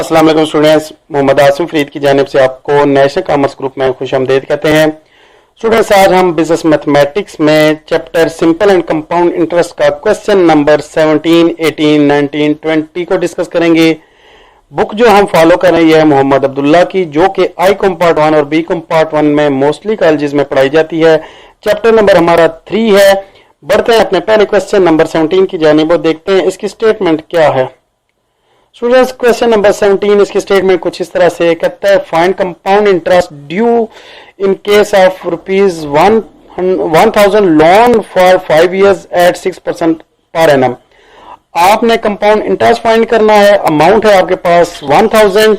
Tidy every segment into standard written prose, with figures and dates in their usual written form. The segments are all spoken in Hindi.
अस्सलाम वालेकुम स्टूडेंट्स, मोहम्मद आसिम फरीद की जानिब से आपको नेशनल कॉमर्स ग्रुप में खुशामदीद कहते हैं। स्टूडेंट्स, आज हम बिजनेस मैथमेटिक्स में chapter simple and compound interest का क्वेश्चन नंबर 17, 18, 19, 20 को डिस्कस करेंगे। बुक जो हम फॉलो कर रहे हैं मोहम्मद अब्दुल्ला की, जो कि आई कॉम पार्ट 1 और बी कॉम पार्ट 1 में मोस्टली कॉलेजेस में पढ़ाई जाती है। चैप्टर नंबर हमारा 3 है। बढ़ते हैं अपने पहले क्वेश्चन नंबर 17 की जानिब और देखते हैं इसकी स्टेटमेंट क्या है। स्टूडेंट्स, क्वेश्चन नंबर 17 इसकी स्टेटमेंट कुछ इस तरह से कहता है, find compound interest due in case of ₹1000 loan for 5 years at 6% per annum. आपने कंपाउंड इंटरेस्ट फाइंड करना है। अमाउंट है आपके पास 1000,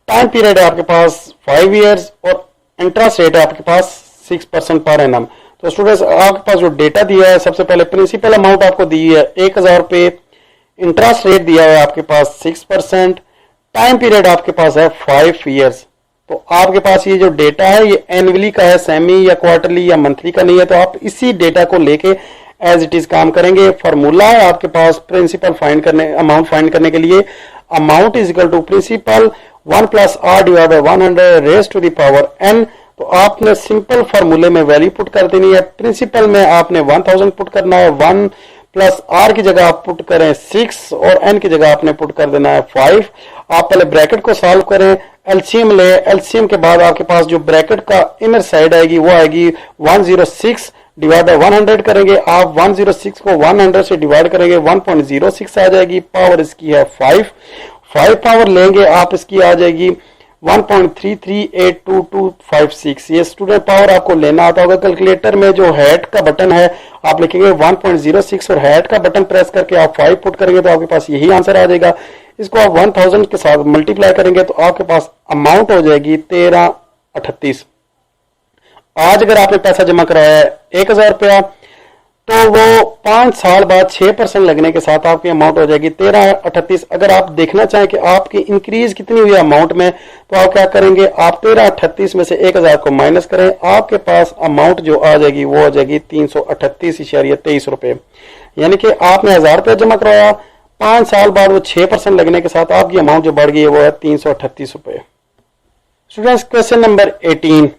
टाइम पीरियड है आपके पास 5 years और इंटरेस्ट रेट है आपके पास 6% पर एनम। तो स्टूडेंट्स, आपके पास जो डेटा दिया है, सबसे पहले प्रिंसिपल अमाउंट आपको दी है 1000 रुपये, इंटरेस्ट रेट दिया है आपके पास 6%, टाइम पीरियड आपके पास है 5 years। तो आपके पास ये जो डेटा है ये एनुअली का है, सेमी या क्वार्टरली या मंथली का नहीं है। तो आप इसी डेटा को लेके एज इट इज काम करेंगे। फार्मूला है आपके पास प्रिंसिपल फाइंड करने, अमाउंट फाइंड करने के लिए, amount is equal to principal 1 + r divide by 100 raise to the power n। तो आपने सिंपल फार्मूले में वैल्यू पुट कर देनी है। प्रिंसिपल में आपने 1000 पुट करना है, 1 + r की जगह आप पुट करें 6 और n की जगह आपने पुट कर देना है 5। आप पहले ब्रैकेट को सॉल्व करें, एलसीएम ले, एलसीएम के बाद आपके पास जो ब्रैकेट का इनर साइड आएगी वो आएगी 106 डिवाइड बाय 100 करेंगे। आप 106 को 100 से डिवाइड करेंगे, 1.06 आ जाएगी। पावर इसकी है 5 पावर लेंगे आप, इसकी आ जाएगी 1.33822256। ये स्टूडेंट पावर आपको लेना आता होगा। कैलकुलेटर में जो हैट का बटन है आप लिखेंगे 1.06 और हैट का बटन प्रेस करके आप 5 पुट करेंगे तो आपके पास यही आंसर आ जाएगा। इसको आप 1000 के साथ मल्टीप्लाई करेंगे तो आपके पास अमाउंट हो जाएगी 1338। आज अगर आपने पैसा जमा कराया है 1000 रुपया, तो वो 5 साल बाद 6% लगने के साथ आपकी अमाउंट हो जाएगी 1338। अगर आप देखना चाहें कि आपकी इंक्रीज कितनी हुई अमाउंट में, तो आप क्या करेंगे, आप 1338 में से 1000 को माइनस करें, आपके पास अमाउंट जो आ जाएगी वो हो जाएगी 338.23 रुपए। यानी कि आपने 1000 रुपया जमा कराया, 5 साल बाद वो 6% लगने के साथ आपकी अमाउंट जो बढ़ गई है वो है 338 रुपए। Students, question number 18,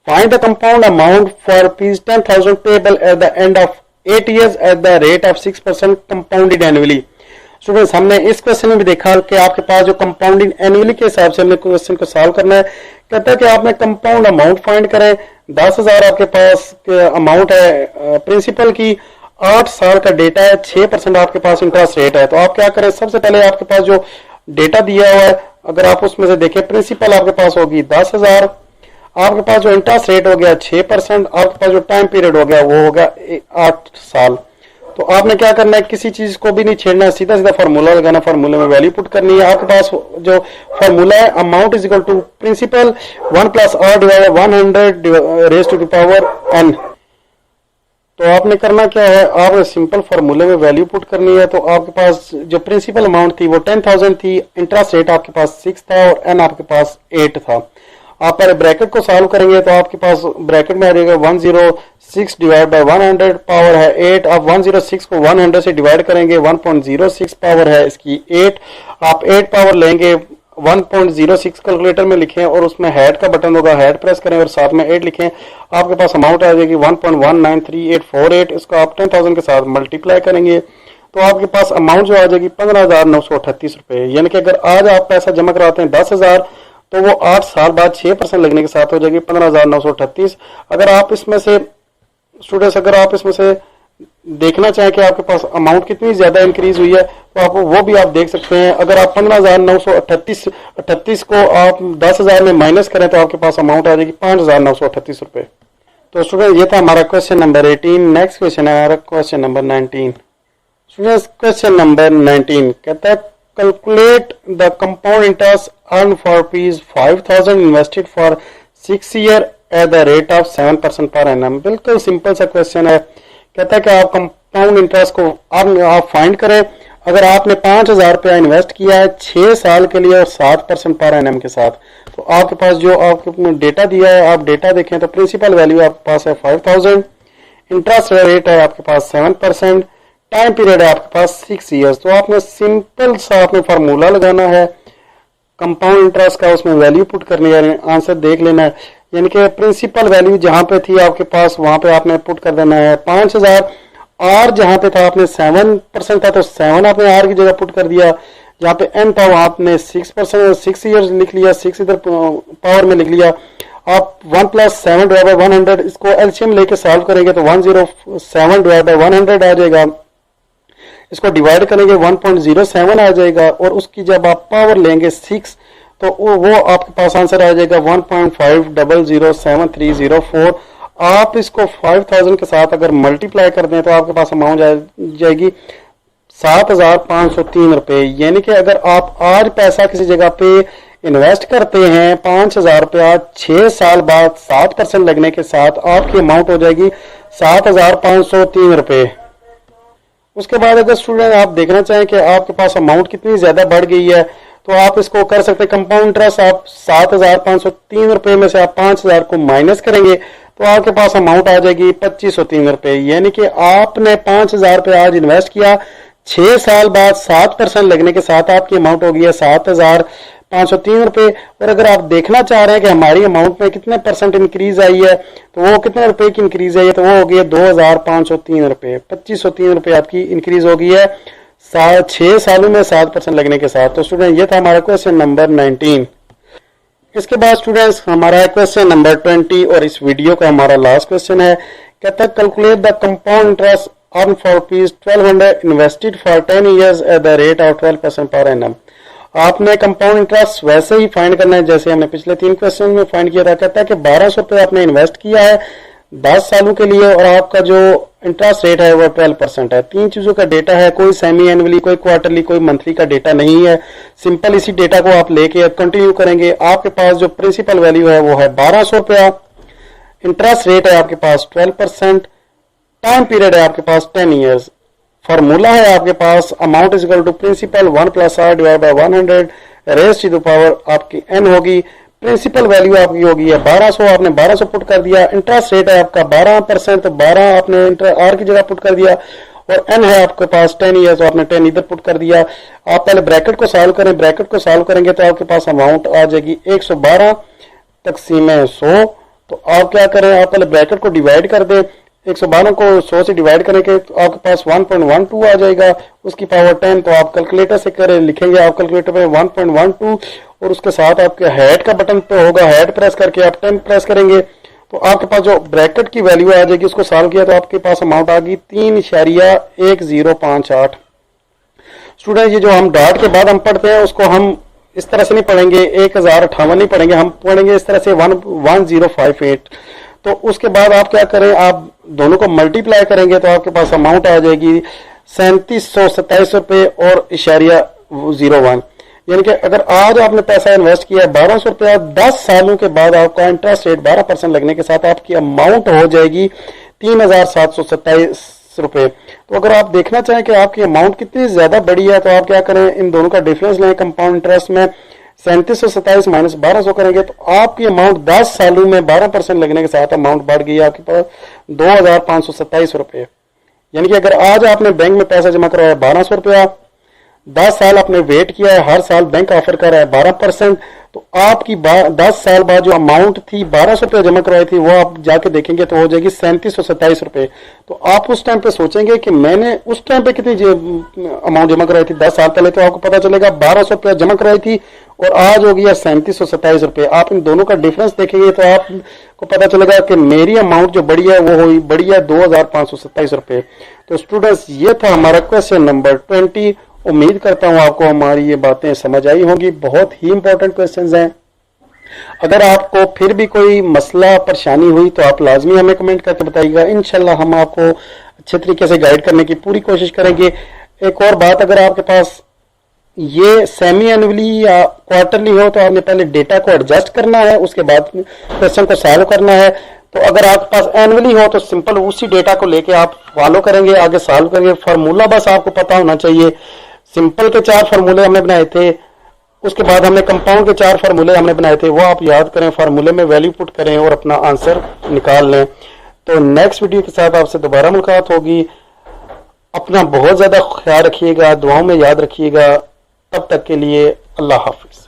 find the compound amount for ₹10,000 payable at the end of 8 years at the rate of 6% compounded annually। Students, हमने इस क्वेश्चन में भी देखा कि आपके पास जो कंपाउंडिंग एनुअली के हिसाब से हमने क्वेश्चन को सॉल्व करना है। कहता है कि आपने कंपाउंड अमाउंट फाइंड करें। 10,000 आपके पास अमाउंट है प्रिंसिपल की, 8 साल का डेटा है, 6% आपके पास इंटरेस्ट रेट है। तो आप क्या करें, सबसे पहले आपके पास जो डेटा दिया हुआ है, अगर आप उसमें से देखें, प्रिंसिपल आपके पास होगी 10,000, आपके पास जो इंटरेस्ट रेट हो गया 6%, आपके पास जो टाइम पीरियड हो गया वो होगा 8 साल। तो आपने क्या करना है, किसी चीज को भी नहीं छेड़ना है, सीधा सीधा फार्मूला लगाना, फार्मूले में वैल्यू पुट करनी है। आपके पास जो फार्मूला है, amount is equal to principal 1 + r divide 100 raise to the power n। तो आपने करना क्या है, आपने सिंपल फार्मूले में वैल्यू पुट करनी है। तो आपके पास जो प्रिंसिपल अमाउंट थी वो 10,000 थी, इंटरेस्ट रेट आपके पास 6 था और n आपके पास 8 था। आप पहले ब्रैकेट को सॉल्व करेंगे तो आपके पास ब्रैकेट में आ जाएगा 106 डिवाइड बाय 100, पावर है 8। आप 106 को 100 से डिवाइड करेंगे, 1.06 पावर है इसकी 8। आप 8 पावर लेंगे, 1.06 कैलकुलेटर में लिखें और उसमें हैड का बटन होगा, हैड प्रेस करें और साथ में 8 लिखें। आपके पास अमाउंट आ जाएगी 1.193848। इसको आप 10,000 के साथ मल्टीप्लाई करेंगे तो आपके पास अमाउंट जो आ जाएगी 15,938 रुपये। यानी कि अगर आज आप पैसा जमा कराते हैं 10,000, तो वो 8 साल बाद 6% लगने के साथ हो जाएगी 15,938। अगर आप इसमें से स्टूडेंट्स, अगर आप इसमें से देखना चाहें कि आपके पास अमाउंट कितनी ज्यादा इंक्रीज हुई है, तो आप वो भी आप देख सकते हैं। अगर आप 15,938 को आप 10,000 में माइनस करें तो आपके पास अमाउंट आ जाएगी 5,938 रुपए। तो स्टूडेंट, ये था हमारा क्वेश्चन नंबर 18। नेक्स्ट क्वेश्चन है हमारा question number 19। Students, question number 19 कहता है, calculate the compound interest earned for ₹5,000 invested for 6 years at the rate of 7% per annum। बिल्कुल सिंपल सा क्वेश्चन है। कहता है कि आप कंपाउंड इंटरेस्ट को आप फाइंड करें। अगर आपने 5,000 रुपया इन्वेस्ट किया है 6 साल के लिए और 7% पर एनम के साथ, तो आपके पास जो आपके डेटा दिया है, आप डेटा देखें तो प्रिंसिपल वैल्यू आपके पास है 5,000, इंटरेस्ट रेट है आपके पास 7%, टाइम पीरियड है आपके पास 6 ईयर्स। तो आपने सिंपल सा आपने फार्मूला लगाना है कंपाउंड इंटरेस्ट का, उसमें वैल्यू पुट करनी है, आंसर देख लेना है। यानी कि प्रिंसिपल वैल्यू जहां पे थी आपके पास वहां पे आपने पुट कर देना है 5000। आर जहां पे था आपने 7% था तो 7 आपने आर की जगह पुट कर दिया। जहां पे एन था वहां आपने 6% 6 ईयर्स लिख लिया, 6 इधर पावर में लिख लिया। आप 1 + 7 / 100 इसको एलसीएम लेके सॉल्व करेंगे तो 107 / 100 आ जाएगा। इसको डिवाइड करेंगे 1.07 आ जाएगा और उसकी जब आप पावर लेंगे 6 तो वो आपके पास आंसर आ जाएगा 1.50073004। आप इसको 5000 के साथ अगर मल्टीप्लाई कर दें तो आपके पास अमाउंट आ जाएगी 7503 रुपए। यानी कि अगर आप आज पैसा किसी जगह पे इन्वेस्ट करते हैं 5000 रुपया, 6 साल बाद 7% लगने के साथ आपकी अमाउंट हो जाएगी 7503 रुपए। उसके बाद अगर स्टूडेंट आप देखना चाहें कि आपके पास अमाउंट कितनी ज्यादा बढ़ गई है तो आप इसको कर सकते हैं कंपाउंड इंटरेस्ट। आप 7503 रुपए में से आप 5000 को माइनस करेंगे तो आपके पास अमाउंट आ जाएगी 2503 रुपए। यानी कि आपने 5000 रुपए आज इन्वेस्ट किया, 6 साल बाद 7% लगने के साथ आपकी अमाउंट हो गई है 7503 रुपए। और अगर आप देखना चाह रहे हैं कि हमारी अमाउंट में कितने परसेंट इंक्रीज आई है तो वो कितने रुपए की इंक्रीज आई है तो वो हो गई है 2503 रुपए। 2503 रुपए आपकी इंक्रीज हो गई है 6 सालों में 7% लगने के साथ। तो स्टूडेंट ये था हमारा क्वेश्चन नंबर 19। इसके बाद स्टूडेंट्स हमारा क्वेश्चन नंबर 20 और इस वीडियो का हमारा लास्ट क्वेश्चन है। कहता है calculate the compound interest earn for ₹1200 invested for 10 years at the rate of 12% per annum. आपने कंपाउंड इंटरेस्ट वैसे ही फाइंड करना है जैसे हमने पिछले 3 क्वेश्चन में फाइंड किया था। कहता है कि 1200 रुपये आपने इन्वेस्ट किया है 10 सालों के लिए और आपका जो इंटरेस्ट रेट है वो 12% है। 3 चीजों का डेटा है, कोई सेमी एनुअली, कोई क्वार्टरली, कोई मंथली का डेटा नहीं है। सिंपल इसी डेटा को आप लेके कंटिन्यू करेंगे। आपके पास जो प्रिंसिपल वैल्यू है वो है 1200 रुपया, इंटरेस्ट रेट है आपके पास 12%, टाइम पीरियड है आपके पास 10 ईयर्स, फार्मूला है आपके पास amount is equal to principal 1 + r / 100 raise to the power आपकी n होगी। प्रिंसिपल वैल्यू आपकी होगी है 1200, आपने 1200 पुट कर दिया। इंटरेस्ट रेट है आपका 12% तो 12 आपने आर की जगह पुट कर दिया और n है आपके पास 10 ईयर्स तो आपने 10 इधर पुट कर दिया। आप पहले ब्रैकेट को सॉल्व करें, ब्रैकेट को सॉल्व करेंगे तो आपके पास अमाउंट आ जाएगी 112 / 100। तो आप क्या करें, आप पहले ब्रैकेट को डिवाइड कर दें, 112 को 100 से डिवाइड करेंगे तो आपके पास 1.12 आ जाएगा, उसकी पावर 10। तो आप कैलकुलेटर से करें, लिखेंगे आप कैलकुलेटर में 1.12 और उसके साथ आपके हैड का बटन पे होगा, हैड प्रेस करके आप 10 प्रेस करेंगे तो आपके पास जो ब्रैकेट की वैल्यू आ जाएगी उसको सॉल्व किया तो आपके पास अमाउंट आ गई 3.1058। स्टूडेंट ये जो हम डॉट के बाद हम पढ़ते हैं उसको हम इस तरह से नहीं पढ़ेंगे, 1058 नहीं पढ़ेंगे, हम पढ़ेंगे इस तरह से 1058। तो उसके बाद आप क्या करें, आप दोनों को मल्टीप्लाई करेंगे तो आपके पास अमाउंट आ जाएगी 3727 रुपये और .01। यानी कि अगर आज आपने पैसा इन्वेस्ट किया 1200 रुपया, 10 सालों के बाद आपका इंटरेस्ट रेट 12% लगने के साथ आपकी अमाउंट हो जाएगी 3727 रुपये। तो अगर आप देखना चाहें कि आपकी अमाउंट कितनी ज्यादा बड़ी है तो आप क्या करें, इन दोनों का डिफरेंस लें। कंपाउंड इंटरेस्ट में 3727 माइनस 1200 करेंगे तो आपकी अमाउंट 10 सालों में 12% लगने के साथ अमाउंट बढ़ गई आपके पास 2527 रुपये। यानी कि अगर आज आपने बैंक में पैसा जमा करवाया 1200 रुपया, 10 साल आपने वेट किया है, हर साल बैंक ऑफर कर रहा है 12%, तो आपकी 10 साल बाद जो अमाउंट थी 1200 रुपये जमा करवाई थी वो आप जाके देखेंगे तो हो जाएगी 3727 रुपये। तो आप उस टाइम पे सोचेंगे कि मैंने उस टाइम पे कितनी अमाउंट जमा करवाई थी 10 साल पहले, तो आपको पता चलेगा 1200 रुपया जमा करवाई थी और आज हो गया 3727 रुपये। आप इन दोनों का डिफरेंस देखेंगे तो आपको पता चलेगा कि मेरी अमाउंट जो बड़ी है वो हुई बड़ी है 2527 रुपये। तो स्टूडेंट्स ये था हमारा क्वेश्चन नंबर 20। उम्मीद करता हूं आपको हमारी ये बातें समझ आई होंगी, बहुत ही इंपॉर्टेंट क्वेश्चंस हैं। अगर आपको फिर भी कोई मसला परेशानी हुई तो आप लाजमी हमें कमेंट करके बताइएगा, इंशाल्लाह हम आपको अच्छे तरीके से गाइड करने की पूरी कोशिश करेंगे। एक और बात, अगर आपके पास ये सेमी एनुअली या क्वार्टरली हो तो आपने पहले डेटा को एडजस्ट करना है, उसके बाद क्वेश्चन को सॉल्व करना है। तो अगर आपके पास एनुअली हो तो सिंपल उसी डेटा को लेके आप फॉलो करेंगे, आगे सॉल्व करेंगे। फार्मूला बस आपको पता होना चाहिए। सिंपल के 4 फार्मूले हमने बनाए थे, उसके बाद हमने कंपाउंड के 4 फार्मूले हमने बनाए थे, वो आप याद करें, फार्मूले में वैल्यू पुट करें और अपना आंसर निकाल लें। तो नेक्स्ट वीडियो के साथ आपसे दोबारा मुलाकात होगी। अपना बहुत ज़्यादा ख्याल रखिएगा, दुआओं में याद रखिएगा। तब तक के लिए अल्लाह हाफिज़।